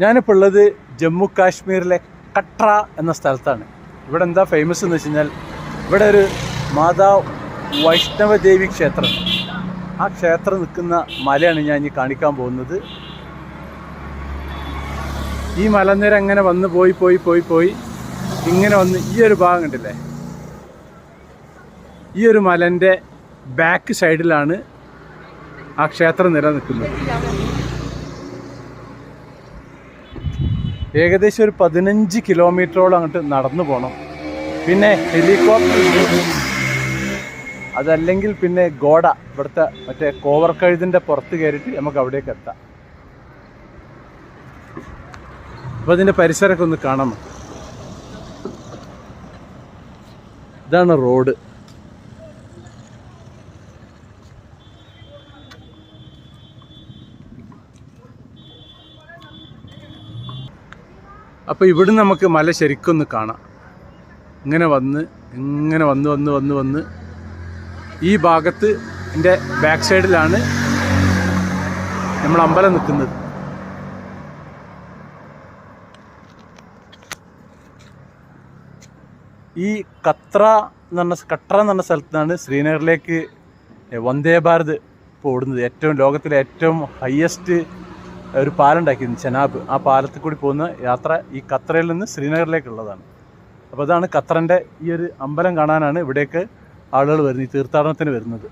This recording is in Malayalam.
ഞാനിപ്പോൾ ഉള്ളത് ജമ്മു കാശ്മീരിലെ കട്ര എന്ന സ്ഥലത്താണ്. ഇവിടെ എന്താ ഫേമസ് എന്ന് വെച്ച് കഴിഞ്ഞാൽ ഇവിടെ ഒരു മാതാ വൈഷ്ണവദേവി ക്ഷേത്രം. ആ ക്ഷേത്രം നിൽക്കുന്ന മലയാണ് ഞാൻ ഇനി കാണിക്കാൻ പോകുന്നത്. ഈ മലനിര അങ്ങനെ വന്ന് പോയി ഇങ്ങനെ വന്ന് ഈ ഒരു ഭാഗം കണ്ടില്ലേ, ഈ ഒരു മലൻ്റെ ബാക്ക് സൈഡിലാണ് ആ ക്ഷേത്രം നിലനിൽക്കുന്നത്. ഏകദേശം ഒരു 15 കിലോമീറ്ററോളം അങ്ങോട്ട് നടന്നു പോകണം. പിന്നെ ഹെലികോപ്റ്റർ, അതല്ലെങ്കിൽ പിന്നെ ഗോഡ, ഇവിടുത്തെ മറ്റേ കോവർക്കഴുതിൻ്റെ പുറത്ത് കയറിയിട്ട് നമുക്ക് അവിടേക്ക് എത്താം. അപ്പോൾ അതിൻ്റെ പരിസരമൊക്കെ ഒന്ന് കാണാം. ഇതാണ് റോഡ്. അപ്പോൾ ഇവിടുന്ന് നമുക്ക് മല ശരിക്കൊന്ന് കാണാം. ഇങ്ങനെ വന്ന് ഈ ഭാഗത്ത് എൻ്റെ ബാക്ക് സൈഡിലാണ് നമ്മൾ അമ്പലം നിൽക്കുന്നത്. ഈ കട്ര എന്ന് പറഞ്ഞ സ്ഥലത്താണ് ശ്രീനഗറിലേക്ക് വന്ദേ ഭാരത് ഇപ്പോൾ ഓടുന്നത്. ലോകത്തിലെ ഏറ്റവും ഹയസ്റ്റ് ഒരു പാലം ഉണ്ടാക്കിയിരുന്നു, ചെനാബ്. ആ പാലത്തിൽ കൂടി പോകുന്ന യാത്ര ഈ കത്രയിൽ നിന്ന് ശ്രീനഗറിലേക്കുള്ളതാണ്. അപ്പോൾ അതാണ് കത്രൻ്റെ ഈ ഒരു അമ്പലം കാണാനാണ് ഇവിടേക്ക് ആളുകൾ വരുന്നത്, ഈ തീർത്ഥാടനത്തിന് വരുന്നത്.